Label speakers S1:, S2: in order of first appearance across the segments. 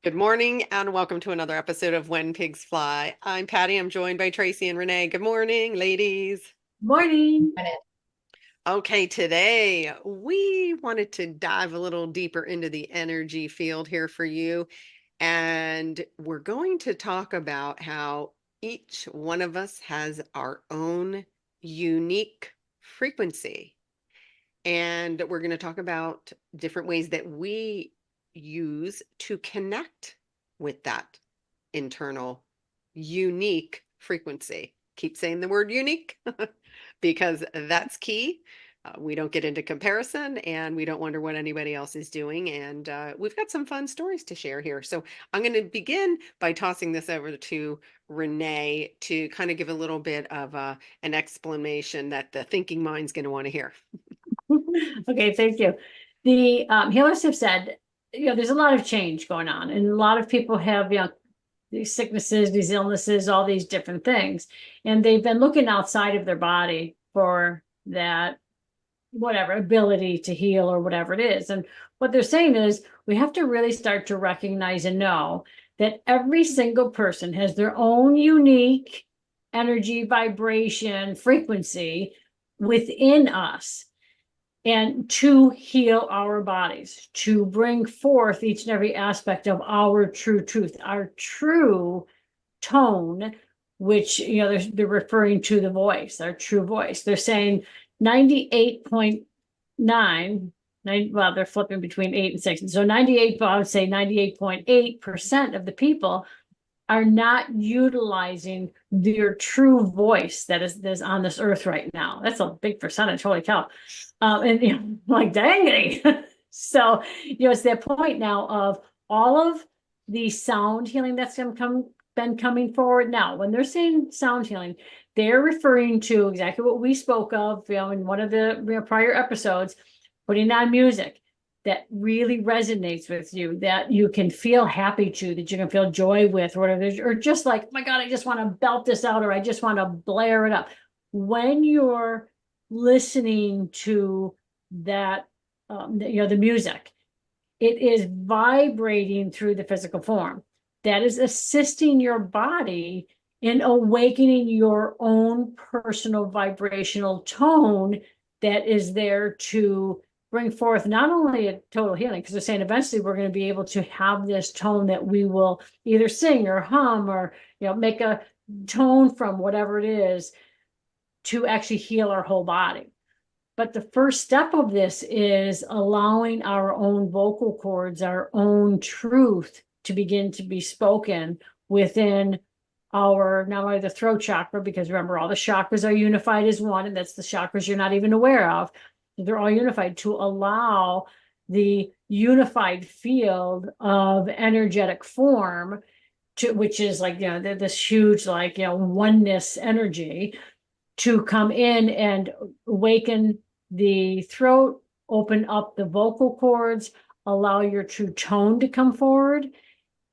S1: Good morning and welcome to another episode of When Pigs Fly. I'm Patty. I'm joined by Tracy and Renee. Good morning, ladies.
S2: Morning.
S1: Okay, today we wanted to dive a little deeper into the energy field here for you. And we're going to talk about how each one of us has our own unique frequency. And we're going to talk about different ways that we use to connect with that internal unique frequency. Keep saying the word unique because that's key. We don't get into comparison and we don't wonder what anybody else is doing. And we've got some fun stories to share here. So I'm going to begin by tossing this over to Renee to kind of give a little bit of an explanation that the thinking mind's going to want to hear.
S2: Okay, thank you. The healers have said, there's a lot of change going on, and a lot of people have, these sicknesses, these illnesses, all these different things, and they've been looking outside of their body for that, whatever ability to heal or whatever it is. And what they're saying is we have to really start to recognize and know that every single person has their own unique energy, vibration, frequency within us. And to heal our bodies, to bring forth each and every aspect of our true truth, our true tone, which, they're referring to the voice, our true voice. They're saying 98.9, well, they're flipping between 8 and 6. And so 98, I would say 98.8% of the people are not utilizing their true voice that is on this earth right now. That's a big percentage, holy cow. And like, dang. So, it's that point now of all of the sound healing that's been coming forward now. When they're saying sound healing, they're referring to exactly what we spoke of, in one of the prior episodes, putting on music that really resonates with you, that you can feel happy to, that you can feel joy with, or whatever, or just like, oh my God, I just want to belt this out, or I just want to blare it up. When you're listening to that, the music, it is vibrating through the physical form. That is assisting your body in awakening your own personal vibrational tone that is there to bring forth not only a total healing, because they're saying eventually we're going to be able to have this tone that we will either sing or hum or make a tone from whatever it is to actually heal our whole body. But the first step of this is allowing our own vocal cords, our own truth to begin to be spoken within our, not only the throat chakra, because remember, all the chakras are unified as one, and that's the chakras you're not even aware of. They're all unified to allow the unified field of energetic form to, which is like, this huge, like, oneness energy, to come in and awaken the throat, open up the vocal cords, allow your true tone to come forward.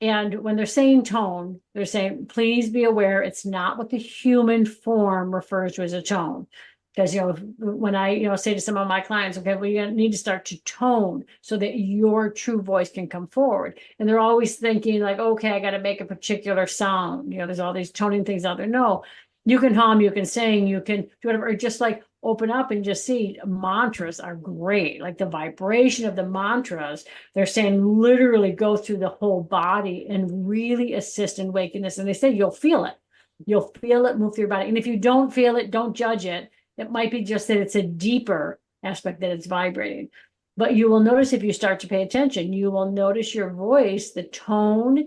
S2: And when they're saying tone, they're saying, please be aware, it's not what the human form refers to as a tone. Because, when I, say to some of my clients, okay, well, you need to start to tone so that your true voice can come forward. And they're always thinking like, okay, I got to make a particular sound. There's all these toning things out there. No, you can hum, you can sing, you can do whatever, or just like open up and just see. Mantras are great. Like the vibration of the mantras, they're saying literally go through the whole body and really assist in waking-ness. And they say you'll feel it. You'll feel it move through your body. And if you don't feel it, don't judge it. It might be just that it's a deeper aspect that it's vibrating. But you will notice, if you start to pay attention, you will notice your voice, the tone,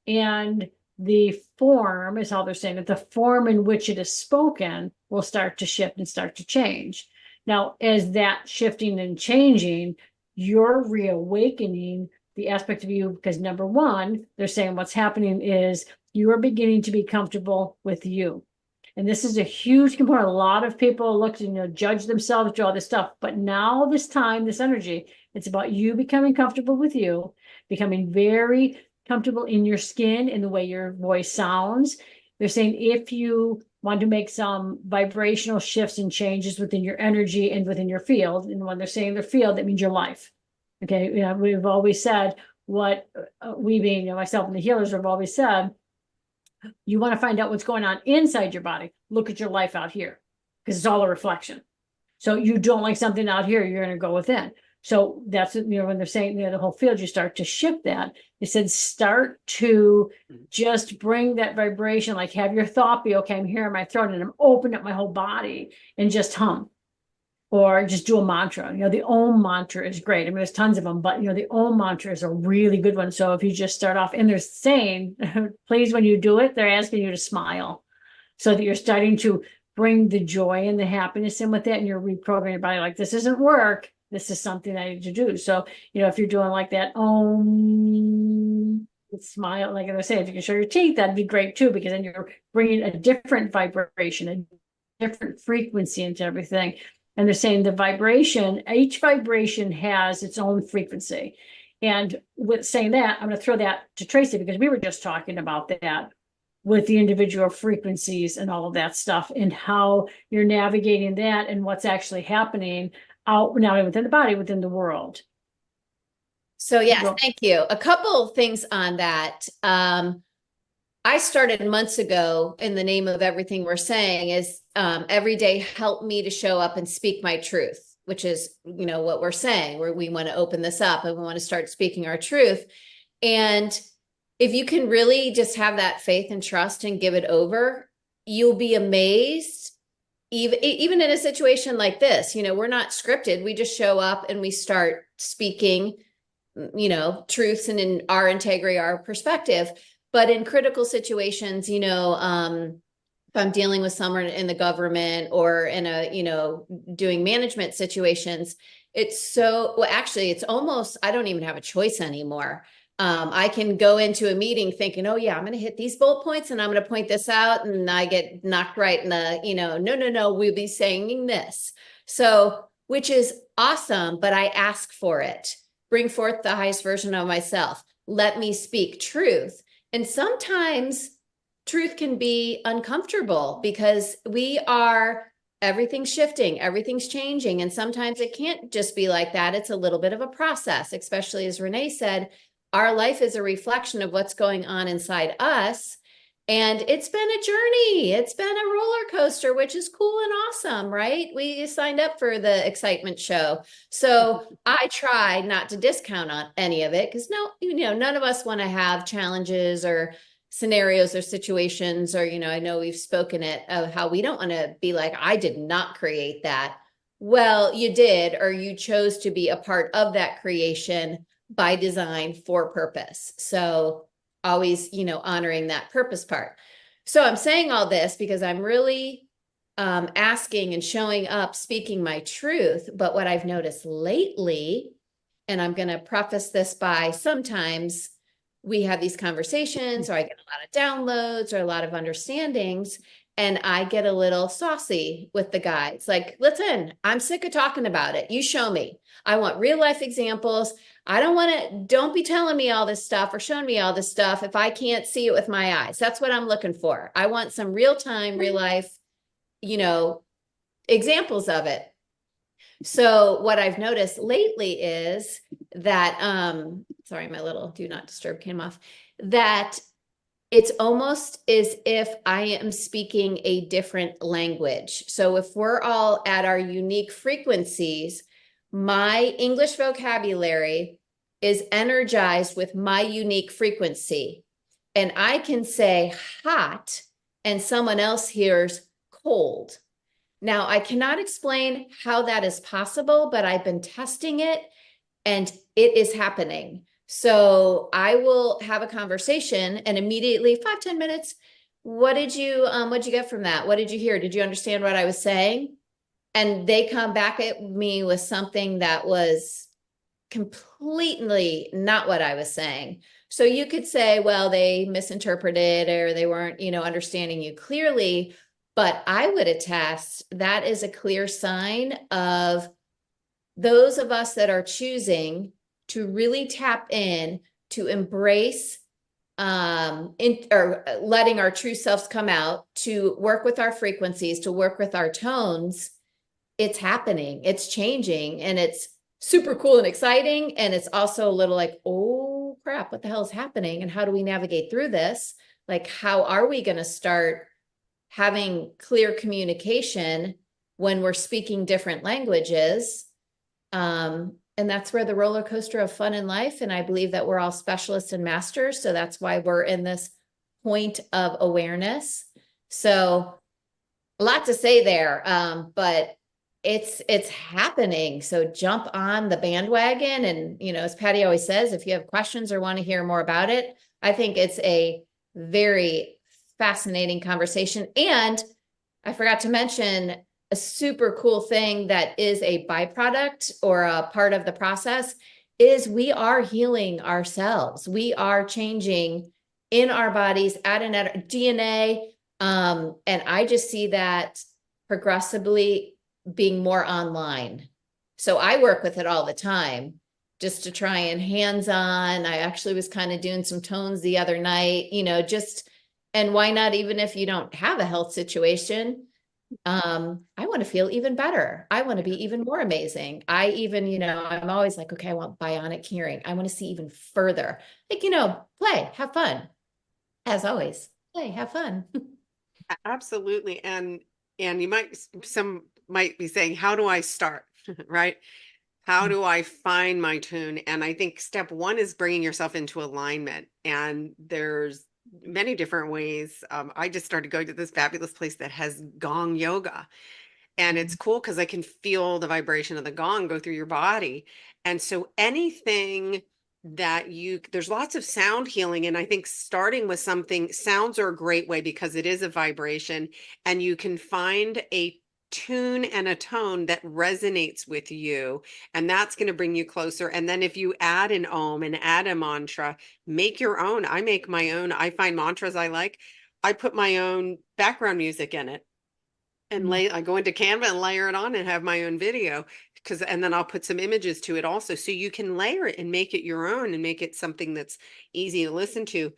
S2: and the form, is how they're saying it, the form in which it is spoken will start to shift and start to change. Now, as that shifting and changing, you're reawakening the aspect of you, because number one, they're saying what's happening is you are beginning to be comfortable with you. And this is a huge component. A lot of people look and judge themselves, do all this stuff. But now, this time, this energy, it's about you becoming comfortable with you, becoming very comfortable in your skin, in the way your voice sounds. They're saying if you want to make some vibrational shifts and changes within your energy and within your field, and when they're saying their field, that means your life. Okay, we've always said what we being, myself and the healers have always said, you want to find out what's going on inside your body. Look at your life out here, because it's all a reflection. So you don't like something out here, you're going to go within. So that's, when they're saying, the whole field, you start to shift that. They said, start to just bring that vibration, like have your thought be, okay, I'm here in my throat and I'm opening up my whole body, and just hum. Or just do a mantra. The Om mantra is great. I mean, there's tons of them, but the Om mantra is a really good one. So if you just start off, and they're saying, please, when you do it, they're asking you to smile, so that you're starting to bring the joy and the happiness in with it, and you're reprogramming your body like, this isn't work. This is something I need to do. So, if you're doing like that Om, smile, like I say, if you can show your teeth, that'd be great too, because then you're bringing a different vibration, a different frequency into everything. And they're saying the vibration, each vibration has its own frequency. And with saying that, I'm going to throw that to Tracy, because we were just talking about that with the individual frequencies and all of that stuff, and how you're navigating that and what's actually happening out, not only within the body, within the world.
S3: So yes, thank you. A couple of things on that. I started months ago, in the name of everything we're saying, is every day help me to show up and speak my truth, which is, what we're saying, where we want to open this up and we want to start speaking our truth. And if you can really just have that faith and trust and give it over, you'll be amazed. Even in a situation like this, we're not scripted. We just show up and we start speaking, truths and in our integrity, our perspective. But in critical situations, if I'm dealing with someone in the government or in a, doing management situations, it's almost, I don't even have a choice anymore. I can go into a meeting thinking, oh yeah, I'm going to hit these bullet points and I'm going to point this out. And I get knocked right in the, no, we'll be saying this. So, which is awesome, but I ask for it. Bring forth the highest version of myself. Let me speak truth. And sometimes truth can be uncomfortable, because everything's shifting, everything's changing. And sometimes it can't just be like that. It's a little bit of a process, especially as Renee said, our life is a reflection of what's going on inside us. And it's been a journey. It's been a roller coaster, which is cool and awesome, right? We signed up for the excitement show. So I try not to discount on any of it, because none of us want to have challenges or scenarios or situations, or, I know we've spoken it of how we don't want to be like, I did not create that. Well, you did, or you chose to be a part of that creation by design for purpose. So always, honoring that purpose part. So I'm saying all this because I'm really asking and showing up, speaking my truth. But what I've noticed lately, and I'm going to preface this by, sometimes we have these conversations, or I get a lot of downloads or a lot of understandings, and I get a little saucy with the guys. Like, listen, I'm sick of talking about it. You show me. I want real life examples. Don't be telling me all this stuff or showing me all this stuff if I can't see it with my eyes. That's what I'm looking for. I want some real time, real life, examples of it. So what I've noticed lately is that, sorry, my little do not disturb came off, that it's almost as if I am speaking a different language. So if we're all at our unique frequencies, my English vocabulary is energized with my unique frequency. And I can say hot and someone else hears cold. Now, I cannot explain how that is possible, but I've been testing it and it is happening. So I will have a conversation and immediately 5-10 minutes. What'd you get from that? What did you hear? Did you understand what I was saying? And they come back at me with something that was completely not what I was saying. So you could say, well, they misinterpreted, or they weren't, understanding you clearly. But I would attest that is a clear sign of those of us that are choosing to really tap in, to embrace or letting our true selves come out, to work with our frequencies, to work with our tones. It's happening, it's changing, and it's super cool and exciting. And it's also a little like, oh crap, what the hell is happening? And how do we navigate through this? Like, how are we going to start having clear communication when we're speaking different languages? And that's where the roller coaster of fun in life. And I believe that we're all specialists and masters. So that's why we're in this point of awareness. So a lot to say there, but it's happening. So jump on the bandwagon. And, you know, as Patty always says, if you have questions or want to hear more about it, I think it's a very fascinating conversation. And I forgot to mention a super cool thing that is a byproduct or a part of the process is we are healing ourselves. We are changing in our bodies at an DNA. And I just see that progressively being more online. So I work with it all the time just to try and hands-on. I actually was kind of doing some tones the other night, you know, just, and why not, even if you don't have a health situation, I want to feel even better. I want to be even more amazing. I even, you know, I'm always like, okay, I want bionic hearing. I want to see even further. Like, you know, play, have fun. As always, play, have fun.
S1: Absolutely. And some might be saying, how do I start? Right? How do I find my tune? And I think step one is bringing yourself into alignment. And there's many different ways. I just started going to this fabulous place that has gong yoga. And it's cool because I can feel the vibration of the gong go through your body. And so anything there's lots of sound healing. And I think starting with something, sounds are a great way because it is a vibration and you can find a tune and a tone that resonates with you. And that's going to bring you closer. And then if you add an om and add a mantra, make your own. I make my own. I find mantras I like. I put my own background music in it and I go into Canva and layer it on and have my own video and then I'll put some images to it also. So you can layer it and make it your own and make it something that's easy to listen to.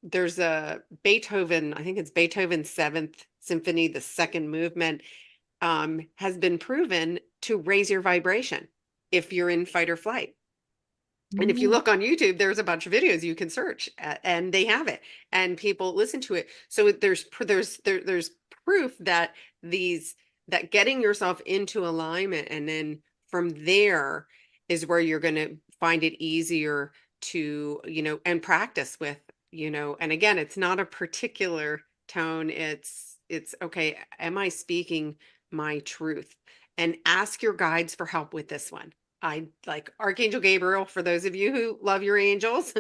S1: There's a Beethoven, I think it's Beethoven's Seventh Symphony, the second movement, has been proven to raise your vibration if you're in fight or flight. And if you look on YouTube, there's a bunch of videos you can search and they have it and people listen to it. So there's proof that that getting yourself into alignment and then from there is where you're going to find it easier to, you know, and practice with, you know, and again, it's not a particular tone. It's okay. Am I speaking my truth? And ask your guides for help with this one. I like Archangel Gabriel. For those of you who love your angels,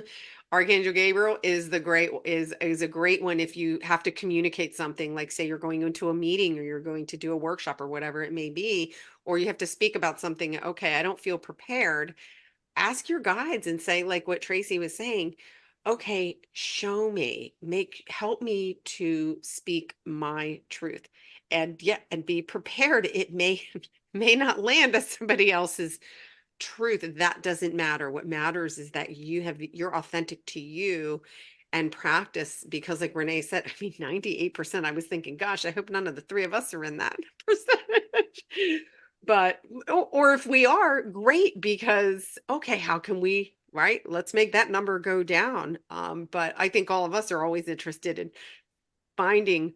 S1: Archangel Gabriel is a great one if you have to communicate something, like say you're going into a meeting or you're going to do a workshop or whatever it may be, or you have to speak about something. Okay, I don't feel prepared. Ask your guides and say, like what Tracy was saying, okay, show me, help me to speak my truth. And yeah, and be prepared. It may may not land as somebody else's truth. That doesn't matter. What matters is that you're authentic to you and practice, because like Renee said, I mean, 98%, I was thinking, gosh, I hope none of the three of us are in that percentage. But, or if we are, great, because, okay, how can we, right? Let's make that number go down. But I think all of us are always interested in finding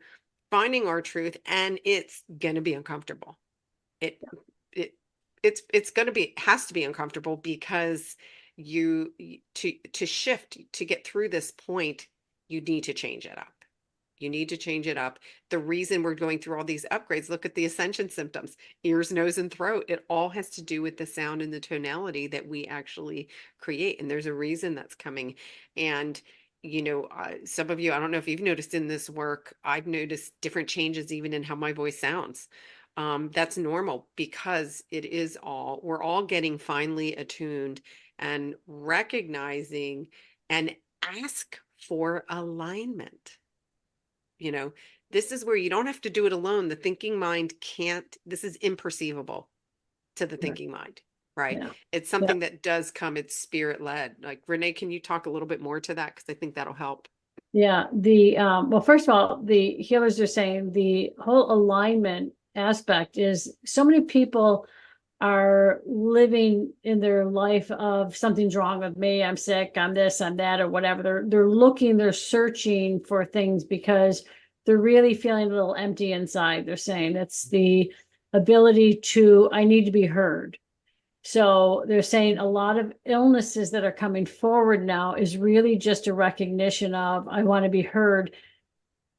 S1: our truth, and it's going to be uncomfortable. It, it, it's going to be, has to be uncomfortable because to shift, to get through this point, you need to change it up. You need to change it up. The reason we're going through all these upgrades, look at the ascension symptoms, ears, nose, and throat. It all has to do with the sound and the tonality that we actually create. And there's a reason that's coming. And, you know, some of you, I don't know if you've noticed in this work, I've noticed different changes even in how my voice sounds. That's normal because we're all getting finely attuned and recognizing and ask for alignment. You know, this is where you don't have to do it alone. The thinking mind can't, this is imperceivable to the thinking mind, right?
S2: Yeah.
S1: It's something that does come, it's spirit led. Like Renee, can you talk a little bit more to that? Because I think that'll help.
S2: Yeah. Well, first of all, the healers are saying the whole alignment aspect is so many people are living in their life of something's wrong with me, I'm sick, I'm this, I'm that, or whatever. They're looking, they're searching for things because they're really feeling a little empty inside. They're saying it's the ability to, I need to be heard. So they're saying a lot of illnesses that are coming forward now is really just a recognition of, I want to be heard.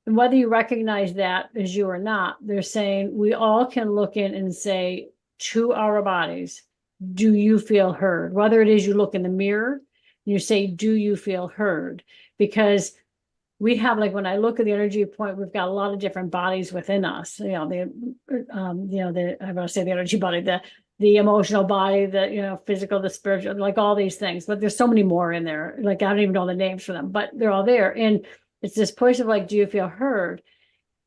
S2: And whether you recognize that as you or not, they're saying we all can look in and say to our bodies, do you feel heard? Whether it is you look in the mirror and you say, do you feel heard? Because we have, like, when I look at the energy point, we've got a lot of different bodies within us. I want to say the energy body, the emotional body, the physical, the spiritual, like all these things. But there's so many more in there. Like, I don't even know the names for them, but they're all there. And it's this place of like, do you feel heard?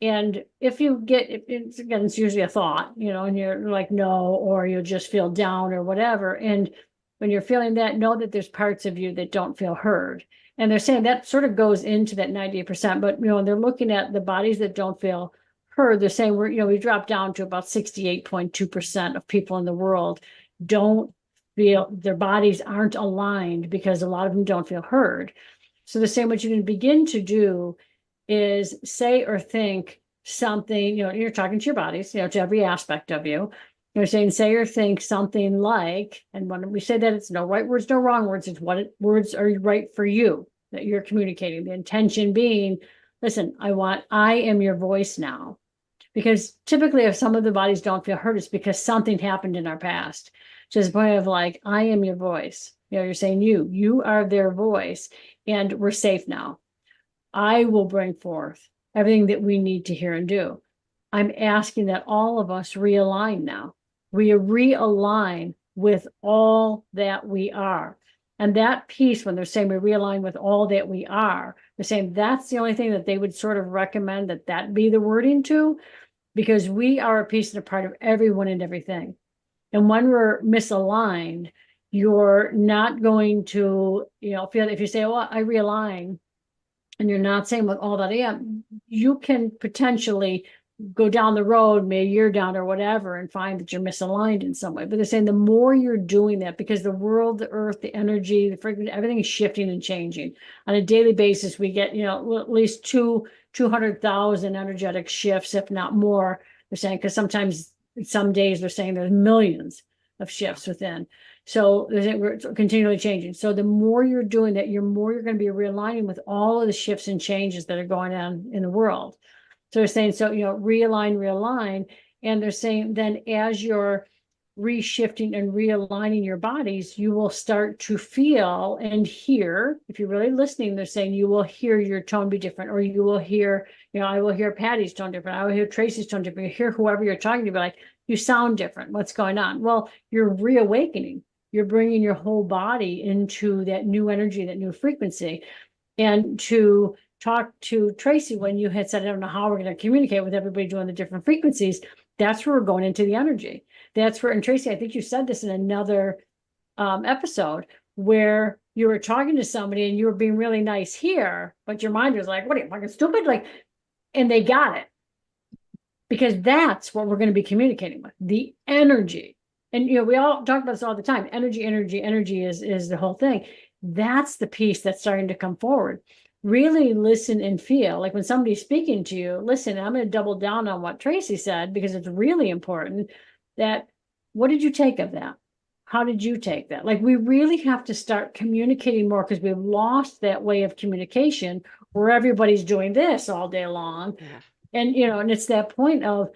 S2: And if you get, it's usually a thought, and you're like, no, or you just feel down or whatever. And when you're feeling that, know that there's parts of you that don't feel heard. And they're saying that sort of goes into that 98%, but they're looking at the bodies that don't feel heard. They're saying we dropped down to about 68.2% of people in the world don't feel, their bodies aren't aligned because a lot of them don't feel heard. So they're saying what you can begin to do is say or think something, you're talking to your bodies, to every aspect of you. You're saying, say or think something like, and when we say that, it's no right words, no wrong words, it's what words are right for you that you're communicating. The intention being, listen, I am your voice now. Because typically if some of the bodies don't feel heard, it's because something happened in our past. To the point of like, I am your voice. You're saying you are their voice, and we're safe now. I will bring forth everything that we need to hear and do. I'm asking that all of us realign now. We realign with all that we are. And that piece, when they're saying we realign with all that we are, they're saying that's the only thing that they would sort of recommend that be the wording to, because we are a piece and a part of everyone and everything. And when we're misaligned, you're not going to, feel, if you say, well, I realign, and you're not saying with all that I am, you can potentially go down the road, maybe a year down or whatever, and find that you're misaligned in some way. But they're saying the more you're doing that, because the world, the earth, the energy, the frequency, everything is shifting and changing on a daily basis. We get, at least 200,000 energetic shifts, if not more. They're saying, because sometimes some days they're saying there's millions of shifts within. So we're continually changing. So the more you're doing that, you're going to be realigning with all of the shifts and changes that are going on in the world. So they're saying, realign. And they're saying then as you're reshifting and realigning your bodies, you will start to feel and hear, if you're really listening, they're saying you will hear your tone be different, or you will hear, I will hear Patty's tone different. I will hear Tracy's tone different. You hear whoever you're talking to, be like, you sound different. What's going on? Well, you're reawakening. You're bringing your whole body into that new energy, that new frequency. And to talk to Tracy, when you had said, I don't know how we're going to communicate with everybody doing the different frequencies, that's where we're going into the energy. That's where, and Tracy, I think you said this in another episode, where you were talking to somebody and you were being really nice here, but your mind was like, what are you, fucking stupid? Like, and they got it. Because that's what we're going to be communicating with, the energy. And, we all talk about this all the time. Energy is the whole thing. That's the piece that's starting to come forward. Really listen and feel. Like when somebody's speaking to you, listen, I'm going to double down on what Tracy said, because it's really important that, what did you take of that? How did you take that? Like, we really have to start communicating more, because we've lost that way of communication where everybody's doing this all day long. Yeah. And, and it's that point of,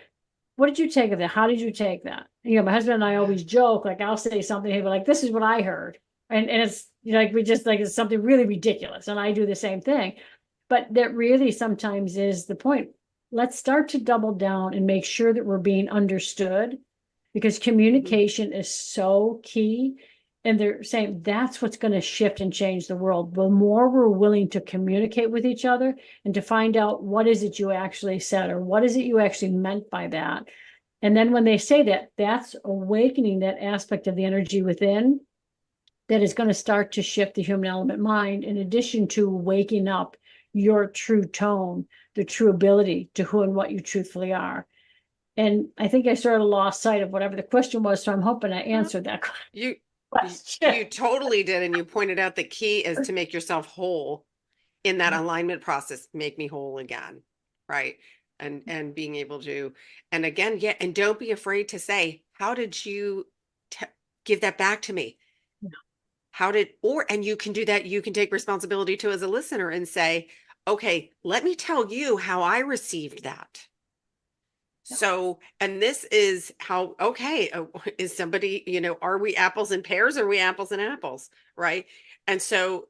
S2: what did you take of that? How did you take that? My husband and I always joke, like, I'll say something, he'll be like, this is what I heard. And it's like, we just like, it's something really ridiculous. And I do the same thing. But that really sometimes is the point. Let's start to double down and make sure that we're being understood, because communication is so key. And they're saying that's what's going to shift and change the world. The more we're willing to communicate with each other and to find out what is it you actually said, or what is it you actually meant by that. And then when they say that, that's awakening that aspect of the energy within that is going to start to shift the human element mind, in addition to waking up your true tone, the true ability to who and what you truthfully are. And I think I sort of lost sight of whatever the question was, so I'm hoping I answered that
S1: You
S2: question.
S1: you totally did, and you pointed out the key is to make yourself whole in that alignment process. Make me whole again, right? And being able to, and again, yeah, and don't be afraid to say, how did you give that back to me? How did, or, and you can do that. You can take responsibility too as a listener and say, okay, let me tell you how I received that. So, and this is how, okay, is somebody, are we apples and pears or are we apples and apples? Right. And so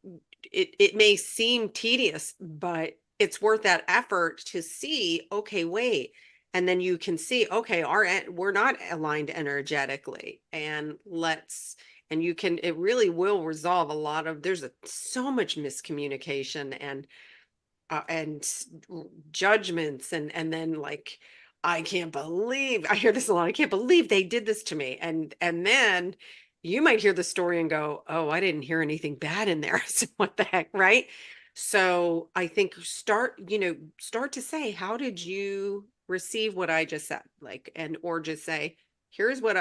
S1: it may seem tedious, but it's worth that effort to see, okay, wait. And then you can see, okay, we're not aligned energetically, and and you can, it really will resolve a lot of, so much miscommunication and judgments, and then like, I can't believe, I hear this a lot, I can't believe they did this to me, and then you might hear the story and go, oh, I didn't hear anything bad in there. So what the heck, right? So I think start to say, how did you receive what I just said? Like, and or just say, here's what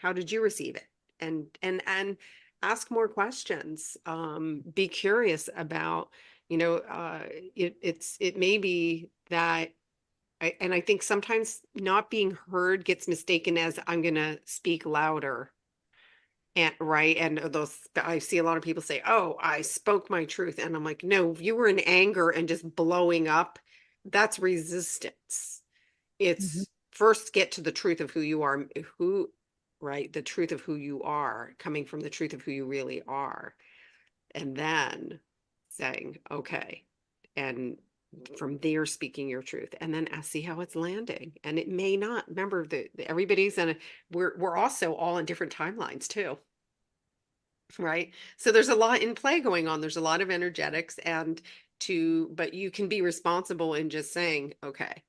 S1: how did you receive it? And ask more questions. Be curious about, you know, uh, it may be that and I think sometimes not being heard gets mistaken as I'm gonna speak louder. And right. And those, I see a lot of people say, oh, I spoke my truth. And I'm like, no, if you were in anger and just blowing up, that's resistance.
S2: Mhm.
S1: It's first get to the truth of who you are, right? The truth of who you are, coming from the truth of who you really are. And then saying, okay. And from there, speaking your truth, and then see how it's landing. And it may not, remember that everybody's we're also all in different timelines too. Right. So there's a lot in play going on. There's a lot of energetics, but you can be responsible in just saying, okay,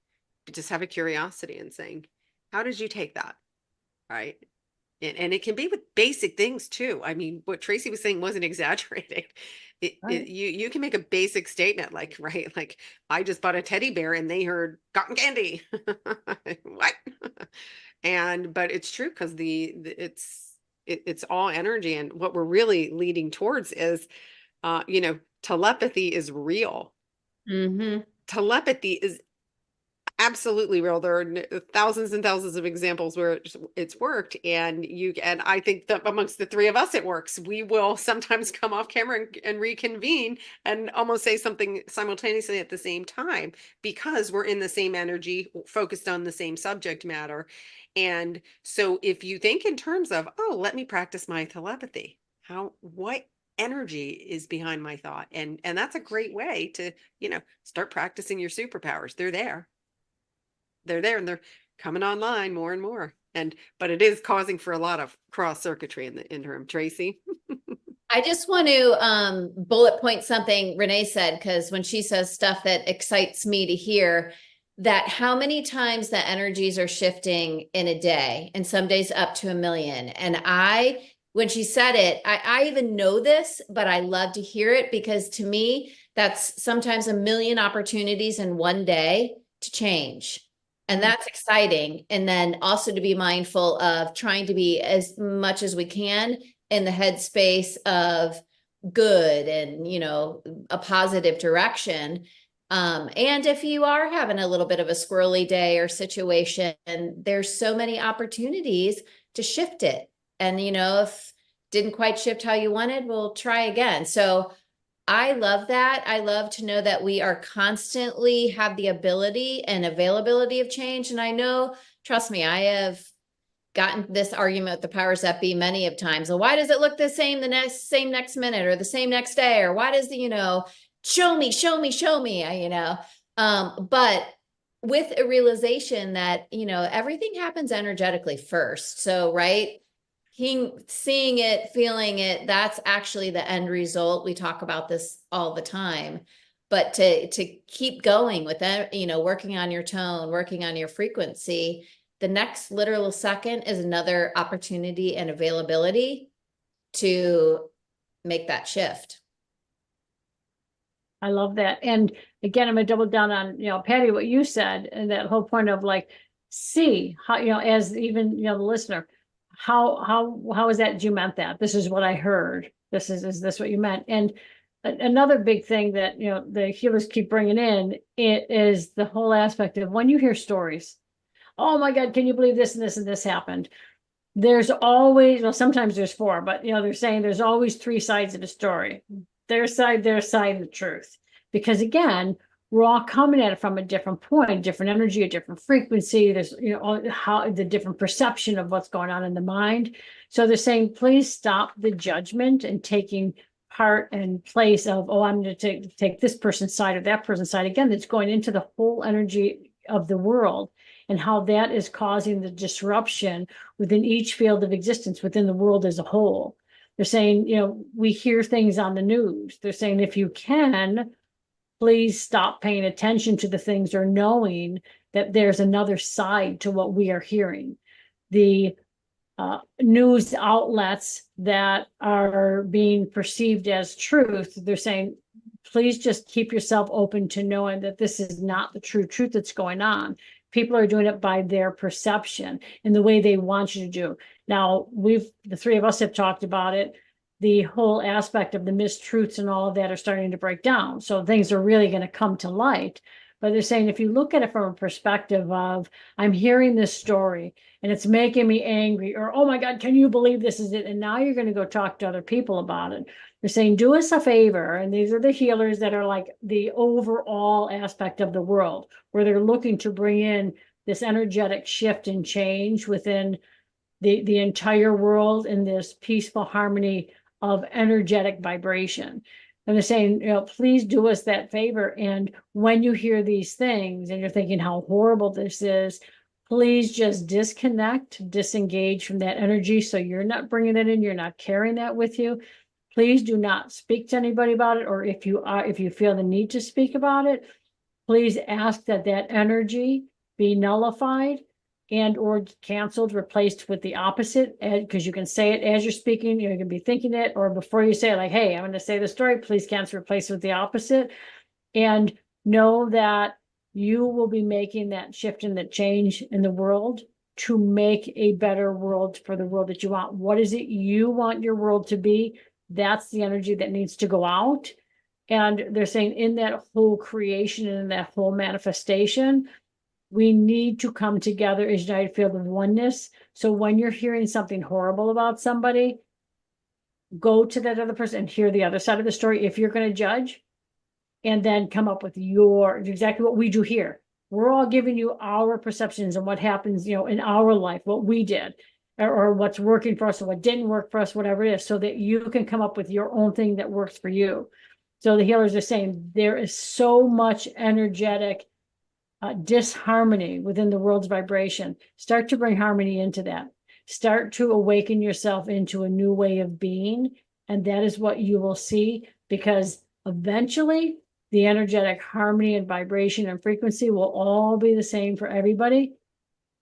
S1: just have a curiosity and saying, how did you take that? Right. And it can be with basic things too. I mean, what Tracy was saying wasn't exaggerating.
S2: Right.
S1: You can make a basic statement like, right, like, I just bought a teddy bear and they heard cotton candy. What? And but it's true, because it's all energy, and what we're really leading towards is telepathy is real.
S3: Mm-hmm.
S1: Telepathy is absolutely real. There are thousands and thousands of examples where it's worked, and I think that amongst the three of us, it works. We will sometimes come off camera and reconvene and almost say something simultaneously at the same time, because we're in the same energy, focused on the same subject matter. And so if you think in terms of, oh, let me practice my telepathy, what energy is behind my thought? And that's a great way to, start practicing your superpowers. They're there and they're coming online more and more. But it is causing for a lot of cross circuitry in the interim. Tracy.
S3: I just want to bullet point something Renee said, because when she says stuff that excites me to hear, that how many times the energies are shifting in a day, and some days up to 1,000,000. And when she said it, I even know this, but I love to hear it, because to me, that's sometimes 1,000,000 opportunities in one day to change. And that's exciting. And then also to be mindful of trying to be as much as we can in the headspace of good and, a positive direction. And if you are having a little bit of a squirrely day or situation, there's so many opportunities to shift it. And, if didn't quite shift how you wanted, we'll try again. So I love that. I love to know that we are constantly have the ability and availability of change. And I know, trust me, I have gotten this argument with the powers that be many of times. Well, why does it look the same same next minute, or the same next day? Or why does show me, show me, show me, but with a realization that, everything happens energetically first. So, right. Seeing it, feeling it, that's actually the end result. We talk about this all the time, but to keep going with that, working on your tone, working on your frequency, the next literal second is another opportunity and availability to make that shift.
S2: I love that. And again, I'm gonna double down on, Patty, what you said, and that whole point of like see how, as even, the listener, how is that you meant that? This is what I heard. Is this what you meant? And another big thing that, the healers keep bringing in, it is the whole aspect of when you hear stories. Oh my God, can you believe this and this and this happened? There's always, well, sometimes there's four, but they're saying there's always three sides of the story. Their side, and the truth. Because again, we're all coming at it from a different point, different energy, a different frequency. There's, how the different perception of what's going on in the mind. So they're saying, please stop the judgment and taking part and place of, oh, I'm going to take this person's side or that person's side. Again, that's going into the whole energy of the world and how that is causing the disruption within each field of existence within the world as a whole. They're saying, we hear things on the news. They're saying, if you can, please stop paying attention to the things or knowing that there's another side to what we are hearing. The news outlets that are being perceived as truth, they're saying, please just keep yourself open to knowing that this is not the true truth that's going on. People are doing it by their perception and the way they want you to do. Now, the three of us have talked about it. The whole aspect of the mistruths and all of that are starting to break down. So things are really going to come to light. But they're saying, if you look at it from a perspective of, I'm hearing this story and it's making me angry, or, oh my God, can you believe this is it? And now you're going to go talk to other people about it. They're saying, do us a favor. And these are the healers that are like the overall aspect of the world, where they're looking to bring in this energetic shift and change within the entire world in this peaceful harmony of energetic vibration. And they're saying, please do us that favor. And when you hear these things and you're thinking how horrible this is, please just disconnect, disengage from that energy. So you're not bringing it in, you're not carrying that with you. Please do not speak to anybody about it. Or if you feel the need to speak about it, please ask that energy be nullified and or canceled, replaced with the opposite, because you can say it as you're speaking, you can be thinking it, or before you say it, like, hey, I'm going to say the story, please cancel, replace it with the opposite. And know that you will be making that shift and that change in the world to make a better world for the world that you want. What is it you want your world to be? That's the energy that needs to go out. And they're saying in that whole creation and in that whole manifestation, we need to come together as united field of oneness. So when you're hearing something horrible about somebody, go to that other person and hear the other side of the story if you're going to judge, and then come up with exactly what we do here. We're all giving you our perceptions and what happens, in our life, what we did, or what's working for us, or what didn't work for us, whatever it is, so that you can come up with your own thing that works for you. So the healers are saying there is so much energetic disharmony within the world's vibration. Start to bring harmony into that. Start to awaken yourself into a new way of being. And that is what you will see, because eventually the energetic harmony and vibration and frequency will all be the same for everybody.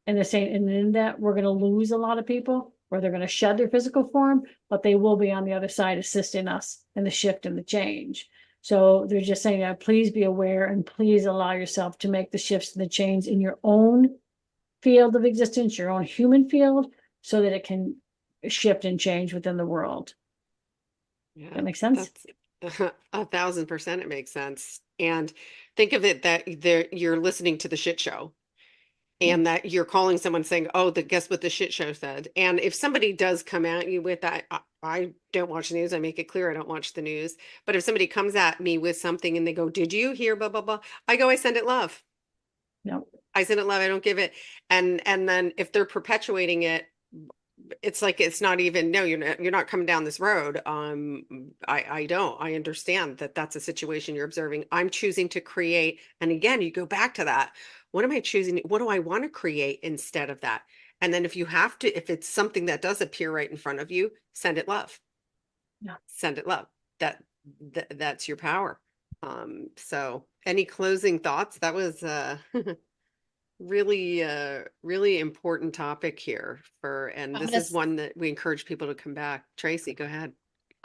S2: And they're saying, and in that, we're going to lose a lot of people, or they're going to shed their physical form, but they will be on the other side assisting us in the shift and the change. So they're just saying, please be aware and please allow yourself to make the shifts and the change in your own field of existence, your own human field, so that it can shift and change within the world.
S1: Yeah,
S2: that makes sense?
S1: That's 1,000% it makes sense. And think of it that you're listening to the shit show, and that you're calling someone saying, oh, guess what the shit show said. And if somebody does come at you with that, I don't watch the news. I make it clear I don't watch the news. But if somebody comes at me with something and they go, did you hear blah, blah, blah? I go, I send it love.
S2: No.
S1: I send it love. I don't give it. And then if they're perpetuating it, it's like, it's not even, no, you're not coming down this road. I understand that that's a situation you're observing. I'm choosing to create. And again, you go back to that. What am I choosing? What do I want to create instead of that? And then if it's something that does appear right in front of you, send it love.
S2: Yeah.
S1: Send it love. That's your power. So any closing thoughts? That was, really important topic here and this is one that we encourage people to come back. Tracy, go ahead.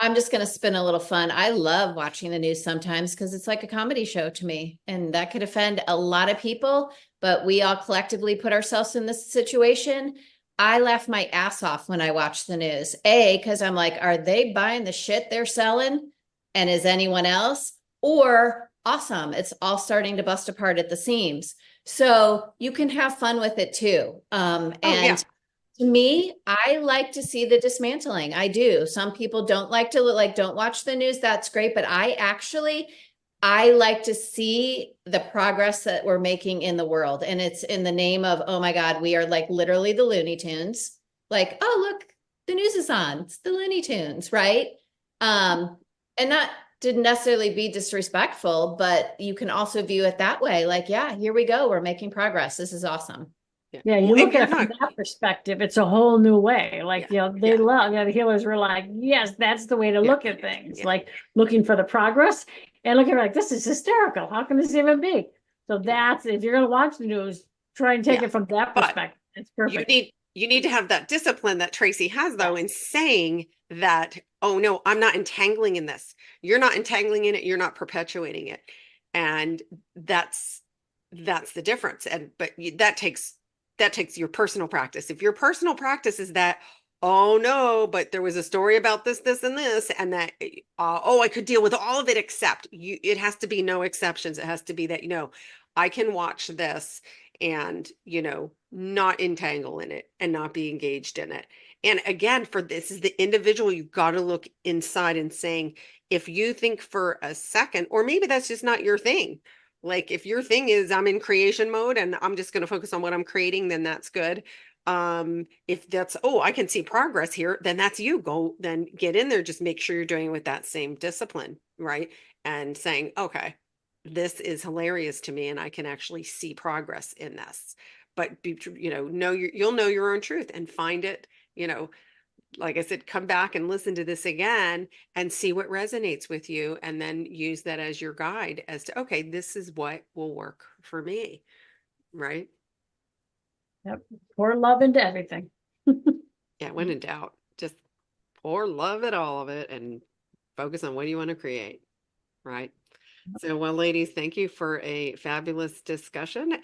S3: I'm just going to spin a little fun. I love watching the news sometimes because it's like a comedy show to me, and that could offend a lot of people, but we all collectively put ourselves in this situation. I laugh my ass off when I watch the news. A, because I'm like, are they buying the shit they're selling? And is anyone else? Or awesome, it's all starting to bust apart at the seams. So you can have fun with it too.
S1: Oh, yeah.
S3: And to me, I like to see the dismantling. I do. Some people don't like to don't watch the news. That's great. But I like to see the progress that we're making in the world. And it's in the name of, oh my God, we are like literally the Looney Tunes. Like, oh, look, the news is on. It's the Looney Tunes, right? And not to necessarily be disrespectful, but you can also view it that way. Like, yeah, here we go. We're making progress. This is awesome.
S2: Yeah, you
S1: Well,
S2: look at it from that perspective, it's a whole new way. Like, they love, the healers were like, yes, that's the way to look at things. Like looking for the progress and looking like, this is hysterical. How can this even be? So that's, if you're going to watch the news, try and take it from that perspective. It's perfect.
S1: You need to have that discipline that Tracy has, though, in saying that, oh no, I'm not entangling in this. You're not entangling in it. You're not perpetuating it. And that's the difference. And, but that takes your personal practice. If your personal practice is that, oh no, but there was a story about this, this, and this, and that, oh, I could deal with all of it except you, it has to be no exceptions. It has to be that, I can watch this and, not entangle in it and not be engaged in it. And again, for this is the individual, you've got to look inside and saying, if you think for a second, or maybe that's just not your thing. Like if your thing is I'm in creation mode and I'm just going to focus on what I'm creating, then that's good. If that's, oh, I can see progress here, then that's you. Go, then get in there. Just make sure you're doing it with that same discipline, right? And saying, okay, this is hilarious to me and I can actually see progress in this. But you'll know your own truth and find it, like I said, come back and listen to this again and see what resonates with you, and then use that as your guide as to, okay, this is what will work for me, right?
S2: Yep. Pour love into everything.
S1: Yeah, when in doubt, just pour love at all of it and focus on what you want to create, right? So, well, ladies, thank you for a fabulous discussion. And